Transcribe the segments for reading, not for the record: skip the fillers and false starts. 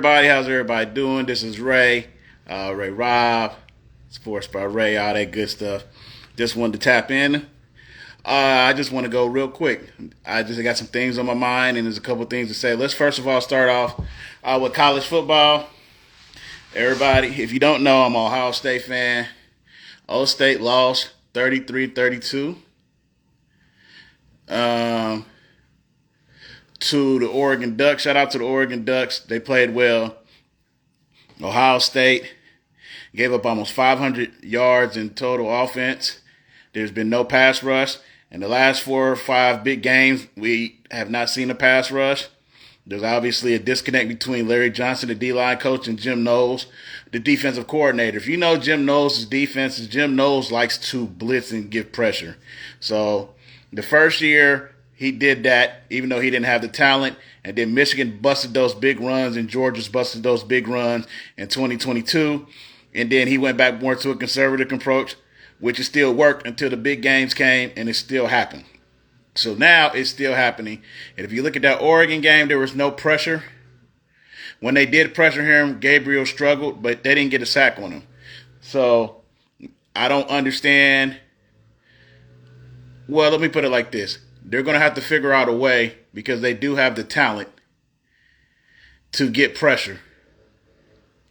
Everybody, how's everybody doing? This is Ray, Ray Rob, Sports by Ray, all that good stuff. Just wanted to tap in. I just want to go real quick. I just got some things on my mind, and there's a couple things to say. Let's first of all start off with college football. Everybody, if you don't know, I'm an Ohio State fan. Ohio State lost 33-32 to the Oregon Ducks. Shout out to the Oregon Ducks. They played well. Ohio State gave up almost 500 yards in total offense. There's been no pass rush. In the last 4 or 5 big games, we have not seen a pass rush. There's obviously a disconnect between Larry Johnson, the D-line coach, and Jim Knowles, the defensive coordinator. If you know Jim Knowles' defenses, Jim Knowles likes to blitz and give pressure. So the first year, he did that, even though he didn't have the talent. And then Michigan busted those big runs, and Georgia's busted those big runs in 2022. And then he went back more to a conservative approach, which has still worked until the big games came, and it still happened. So now it's still happening. And if you look at that Oregon game, there was no pressure. When they did pressure him, Gabriel struggled, but they didn't get a sack on him. So I don't understand. Well, let me put it like this. They're going to have to figure out a way, because they do have the talent to get pressure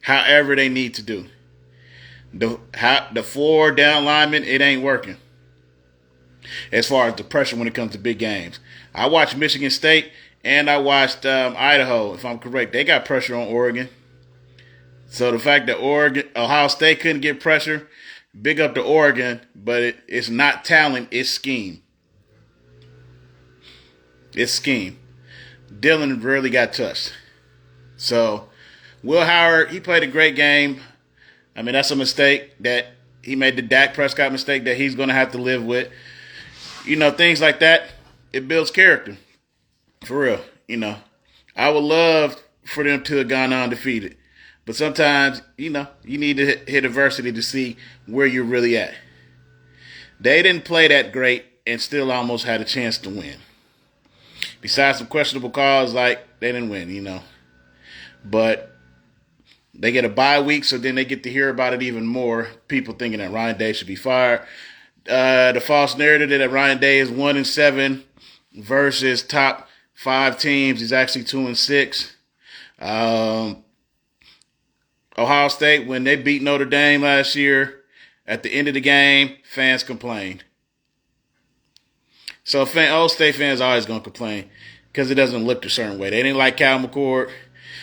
however they need to do. The 4 down linemen, it ain't working as far as the pressure when it comes to big games. I watched Michigan State and I watched Idaho, if I'm correct. They got pressure on Oregon. So the fact that Ohio State couldn't get pressure, big up to Oregon, but it's not talent, it's scheme. It's scheme. Dillon really got touched. So Will Howard, he played a great game. I mean, that's a mistake that he made, the Dak Prescott mistake that he's going to have to live with. You know, things like that, it builds character. For real, you know. I would love for them to have gone undefeated. But sometimes, you know, you need to hit adversity to see where you're really at. They didn't play that great and still almost had a chance to win. Besides some questionable calls, like, they didn't win, you know. But they get a bye week, so then they get to hear about it even more. People thinking that Ryan Day should be fired. The false narrative that Ryan Day is 1-7 versus top 5 teams. He's actually 2-6. Ohio State, when they beat Notre Dame last year, at the end of the game, fans complained. So Ohio State fans are always going to complain because it doesn't look a certain way. They didn't like Cal McCord.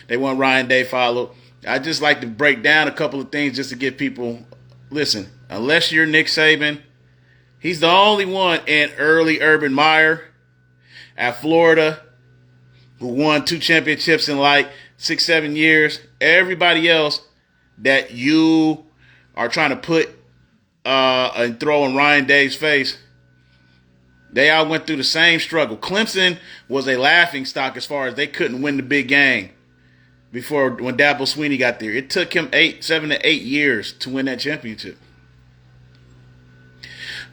They want Ryan Day followed. I just like to break down a couple of things just to get people, listen, unless you're Nick Saban, he's the only one in early Urban Meyer at Florida who won 2 championships in like 6-7 years. Everybody else that you are trying to put and throw in Ryan Day's face, they all went through the same struggle. Clemson was a laughing stock as far as they couldn't win the big game before when Dabo Swinney got there. It took him 7 to 8 years to win that championship.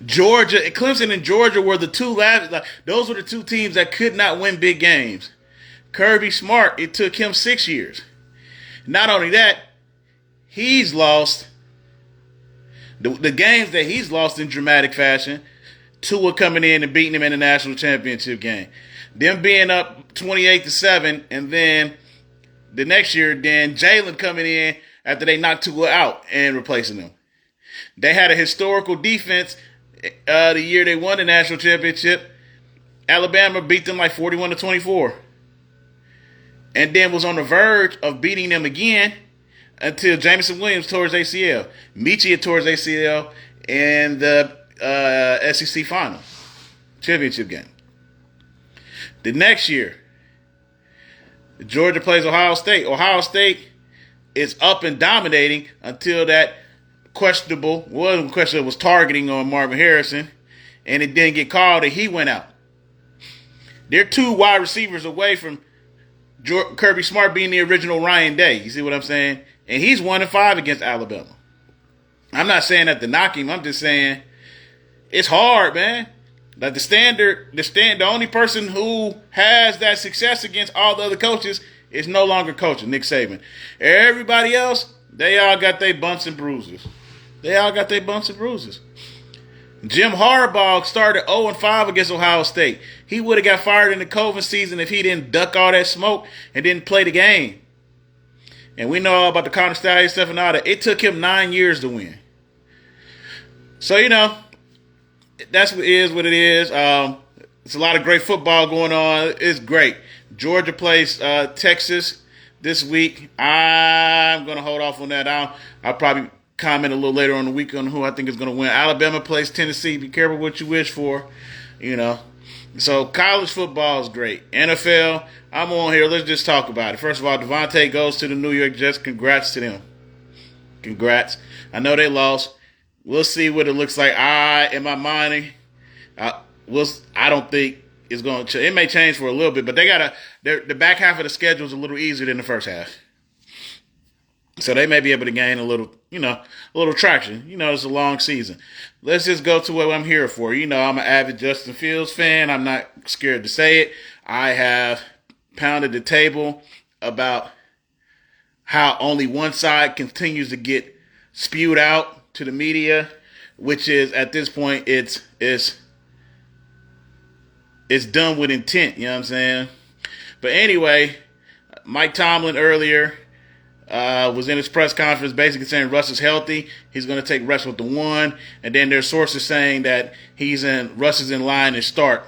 Clemson and Georgia were the two last. Those were the 2 teams that could not win big games. Kirby Smart, it took him 6 years. Not only that, he's lost the games that he's lost in dramatic fashion. Tua coming in and beating him in the national championship game. Them being up 28-7, and then the next year, then Jalen coming in after they knocked Tua out and replacing him. They had a historical defense the year they won the national championship. Alabama beat them like 41-24. And then was on the verge of beating them again until Jameson Williams tore his ACL. Michie tore his ACL in the SEC final championship game. The next year, Georgia plays Ohio State. Ohio State is up and dominating until that was targeting on Marvin Harrison, and it didn't get called, and he went out. They're 2 wide receivers away from Kirby Smart being the original Ryan Day. You see what I'm saying? And he's 1-5 against Alabama. I'm not saying that to knock him. I'm just saying it's hard, man. Like the only person who has that success against all the other coaches is no longer coaching, Nick Saban. Everybody else, they all got their bumps and bruises. They all got their bumps and bruises. Jim Harbaugh started 0-5 against Ohio State. He would have got fired in the COVID season if he didn't duck all that smoke and didn't play the game. And we know all about the Connor Stallion stuff and all that. It took him 9 years to win. So, that's what it is. It's a lot of great football going on. It's great. Georgia plays Texas this week. I'm going to hold off on that. I'll probably comment a little later on the week on who I think is going to win. Alabama plays Tennessee. Be careful what you wish for, So college football is great. NFL, I'm on here. Let's just talk about it. First of all, Devontae goes to the New York Jets. Congrats to them. Congrats. I know they lost. We'll see what it looks like. In my mind, I don't think it's going to. It may change for a little bit, but the back half of the schedule is a little easier than the first half. So they may be able to gain a little traction. It's a long season. Let's just go to what I'm here for. I'm an avid Justin Fields fan. I'm not scared to say it. I have pounded the table about how only one side continues to get spewed out to the media, which is at this point it's done with intent. You know what I'm saying? But anyway, Mike Tomlin earlier was in his press conference basically saying Russ is healthy. He's going to take Russ with the one. And then there's sources saying that Russ is in line to start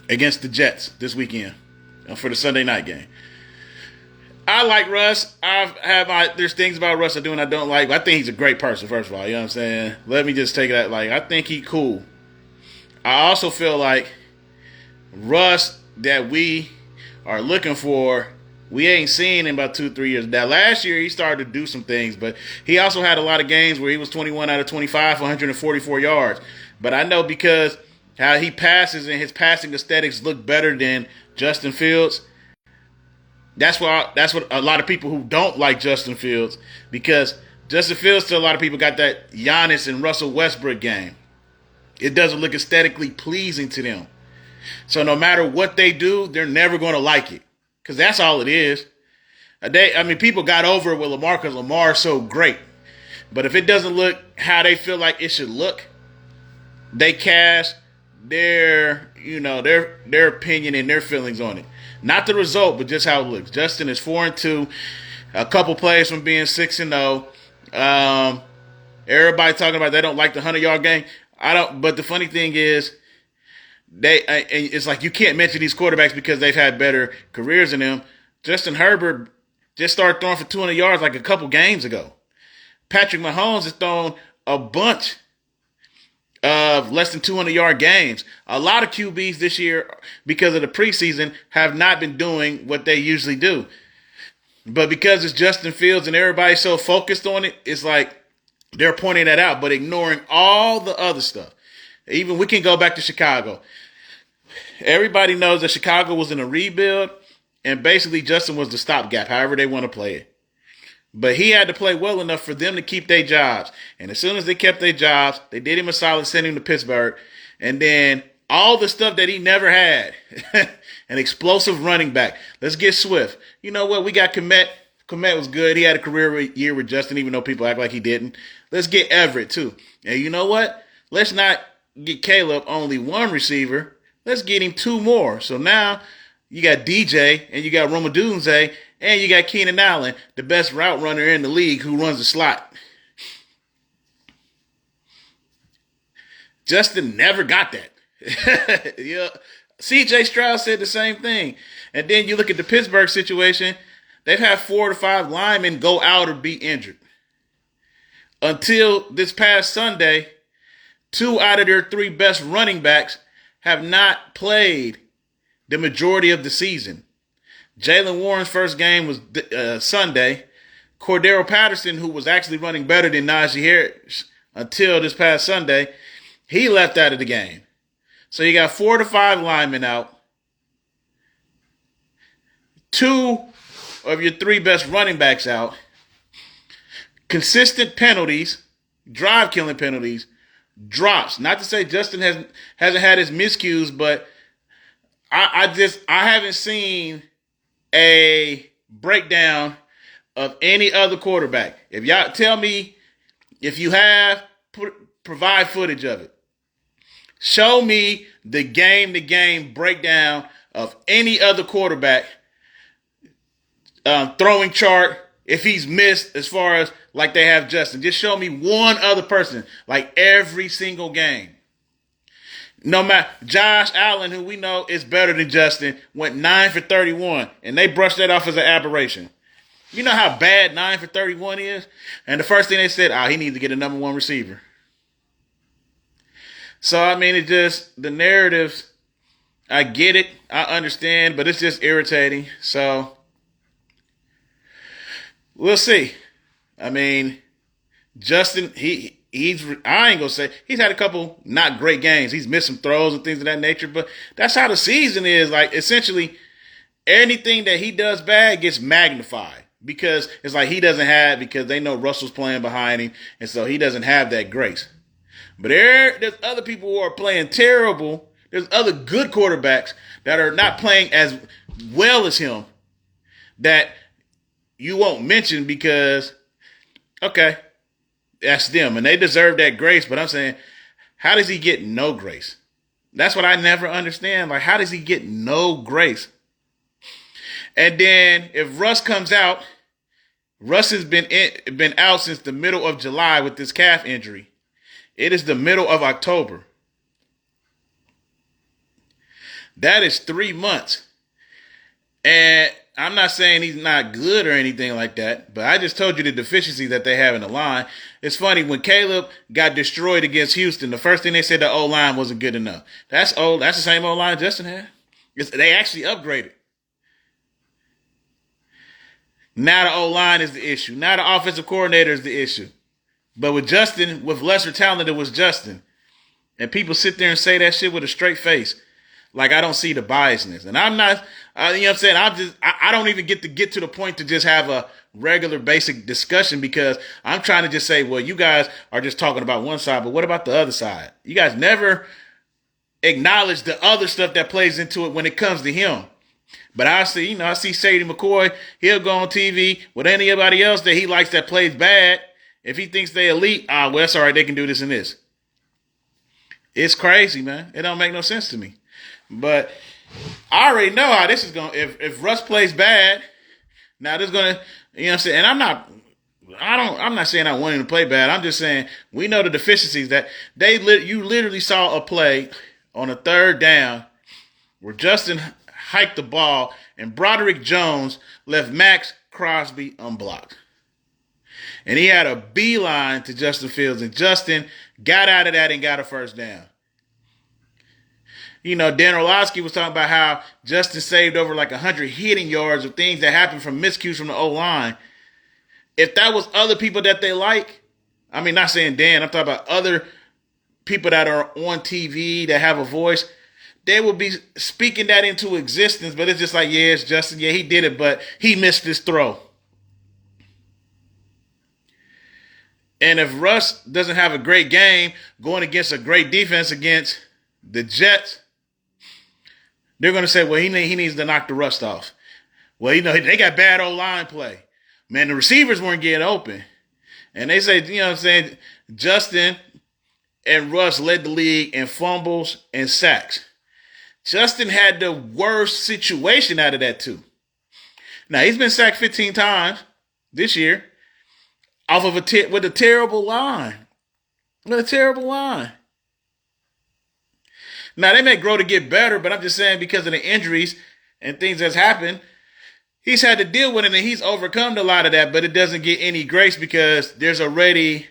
against the Jets this weekend for the Sunday night game. I like Russ. There's things about Russ I do and I don't like. But I think he's a great person, first of all. You know what I'm saying? Let me just take that. I think he's cool. I also feel like Russ that we are looking for, we ain't seen in about 2-3 years. Now, last year, he started to do some things, but he also had a lot of games where he was 21 out of 25 for 144 yards. But I know because how he passes and his passing aesthetics look better than Justin Fields. That's what a lot of people who don't like Justin Fields, because Justin Fields to a lot of people got that Giannis and Russell Westbrook game. It doesn't look aesthetically pleasing to them. So no matter what they do, they're never going to like it. Because that's all it is. People got over it with Lamar because Lamar's so great. But if it doesn't look how they feel like it should look, they cast their opinion and their feelings on it. Not the result, but just how it looks. Justin is 4-2, a couple plays from being 6-0. Everybody talking about they don't like the 100-yard game. I don't. But the funny thing is, it's like you can't mention these quarterbacks because they've had better careers than them. Justin Herbert just started throwing for 200 yards like a couple games ago. Patrick Mahomes has thrown a bunch of less than 200-yard games. A lot of QBs this year, because of the preseason, have not been doing what they usually do. But because it's Justin Fields and everybody's so focused on it, it's like they're pointing that out, but ignoring all the other stuff. Even we can go back to Chicago. Everybody knows that Chicago was in a rebuild, and basically Justin was the stopgap, however they want to play it. But he had to play well enough for them to keep their jobs. And as soon as they kept their jobs, they did him a solid, sending him to Pittsburgh. And then all the stuff that he never had. An explosive running back. Let's get Swift. You know what? We got Komet. Komet was good. He had a career year with Justin, even though people act like he didn't. Let's get Everett, too. And you know what? Let's not get Caleb only one receiver. Let's get him two more. So now you got DJ and you got Romadunze and you got Keenan Allen, the best route runner in the league who runs the slot. Justin never got that. Yeah. CJ Stroud said the same thing. And then you look at the Pittsburgh situation, they've had 4 to 5 linemen go out or be injured. Until this past Sunday, 2 out of their 3 best running backs have not played the majority of the season. Jalen Warren's first game was Sunday. Cordero Patterson, who was actually running better than Najee Harris until this past Sunday, he left out of the game. So you got 4 to 5 linemen out. 2 of your 3 best running backs out. Consistent penalties, drive-killing penalties, drops. Not to say Justin hasn't had his miscues, but I haven't seen a breakdown of any other quarterback. If y'all tell me if you have, provide footage of it. Show me the game to game breakdown of any other quarterback throwing chart. If he's missed as far as like they have Justin, just show me one other person like every single game. No matter Josh Allen, who we know is better than Justin, went 9 for 31, and they brushed that off as an aberration. You know how bad 9 for 31 is? And the first thing they said, he needs to get a number one receiver. So, I mean, it just, the narratives, I get it, I understand, but it's just irritating. So, we'll see. I mean, Justin, he's I ain't gonna say he's had a couple not great games. He's missed some throws and things of that nature, but that's how the season is. Like, essentially, anything that he does bad gets magnified because it's like he doesn't have, because they know Russell's playing behind him, and so he doesn't have that grace. But there's other people who are playing terrible. There's other good quarterbacks that are not playing as well as him that you won't mention because, okay, that's them. And they deserve that grace. But I'm saying, how does he get no grace? That's what I never understand. Like, how does he get no grace? And then if Russ comes out, Russ has been out since the middle of July with this calf injury. It is the middle of October. That is 3 months. And I'm not saying he's not good or anything like that, but I just told you the deficiencies that they have in the line. It's funny, when Caleb got destroyed against Houston, the first thing they said the O-line wasn't good enough. That's the same O-line Justin had. They actually upgraded. Now the O-line is the issue. Now the offensive coordinator is the issue. But with Justin, with lesser talent, it was Justin. And people sit there and say that shit with a straight face. Like, I don't see the biasness. And I'm not, you know what I'm saying? I don't even get to the point to just have a regular basic discussion because I'm trying to just say, well, you guys are just talking about one side, but what about the other side? You guys never acknowledge the other stuff that plays into it when it comes to him. But I see Sadie McCoy, he'll go on TV with anybody else that he likes that plays bad. If he thinks they elite, well, that's all right. They can do this and this. It's crazy, man. It don't make no sense to me. But I already know how this is going. If Russ plays bad, now this is going to, you know what I'm saying? And I'm not saying I want him to play bad. I'm just saying we know the deficiencies that you literally saw a play on a third down where Justin hiked the ball and Broderick Jones left Max Crosby unblocked. And he had a beeline to Justin Fields, and Justin got out of that and got a first down. You know, Dan Orlovsky was talking about how Justin saved over like 100 hitting yards of things that happened from miscues from the O-line. If that was other people that they like, I mean, not saying Dan, I'm talking about other people that are on TV that have a voice, they would be speaking that into existence, but it's just like, yeah, it's Justin. Yeah, he did it, but he missed this throw. And if Russ doesn't have a great game going against a great defense against the Jets, they're going to say, well, he needs to knock the rust off. Well, you know, they got bad O-line play. Man, the receivers weren't getting open. And they say, you know what I'm saying, Justin and Russ led the league in fumbles and sacks. Justin had the worst situation out of that too. Now, he's been sacked 15 times this year. Off of with a terrible line. With a terrible line. Now, they may grow to get better, but I'm just saying because of the injuries and things that's happened, he's had to deal with it, and he's overcome a lot of that, but it doesn't get any grace because there's already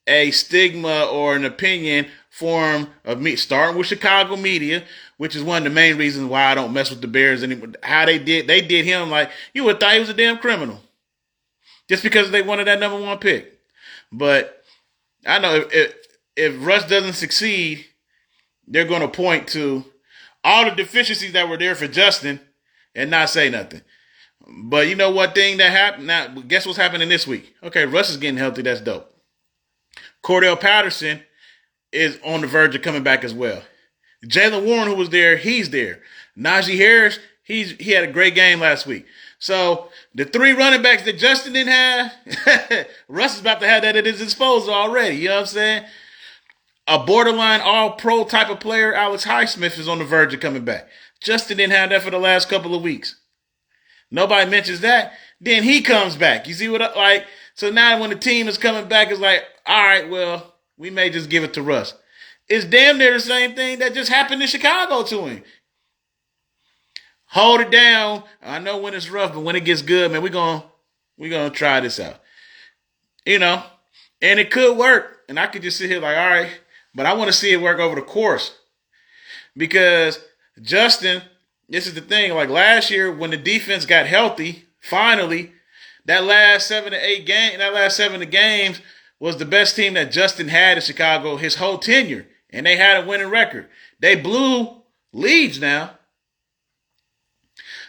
a stigma or an opinion form of me, starting with Chicago media, which is one of the main reasons why I don't mess with the Bears anymore. How they did him like, you would have thought he was a damn criminal. Just because they wanted that number one pick. But I know if Russ doesn't succeed, they're going to point to all the deficiencies that were there for Justin and not say nothing. But you know what thing that happened? Now, guess what's happening this week? Okay, Russ is getting healthy. That's dope. Cordell Patterson is on the verge of coming back as well. Jaylen Warren, who was there, he's there. Najee Harris He had a great game last week. So the 3 running backs that Justin didn't have, Russ is about to have that at his disposal already. You know what I'm saying? A borderline all-pro type of player, Alex Highsmith, is on the verge of coming back. Justin didn't have that for the last couple of weeks. Nobody mentions that. Then he comes back. You see what I like? So now when the team is coming back, it's like, all right, well, we may just give it to Russ. It's damn near the same thing that just happened in Chicago to him. Hold it down. I know when it's rough, but when it gets good, man, we're gonna try this out. You know, and it could work. And I could just sit here like, all right, but I want to see it work over the course. Because Justin, this is the thing, like last year when the defense got healthy, finally, that last 7 games was the best team that Justin had in Chicago his whole tenure. And they had a winning record. They blew leads now.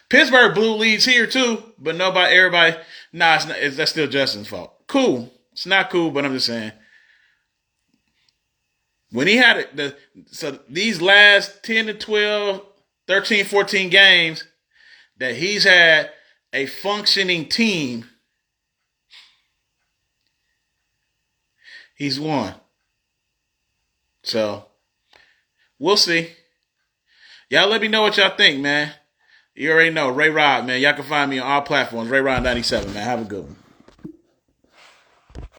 Pittsburgh blew leads here too, but everybody, it's not, that's still Justin's fault. Cool. It's not cool, but I'm just saying. When he had it, so these last 10 to 12, 13, 14 games that he's had a functioning team, he's won. So, we'll see. Y'all let me know what y'all think, man. You already know, Ray Rod, man. Y'all can find me on all platforms. Ray Rod 97, man. Have a good one.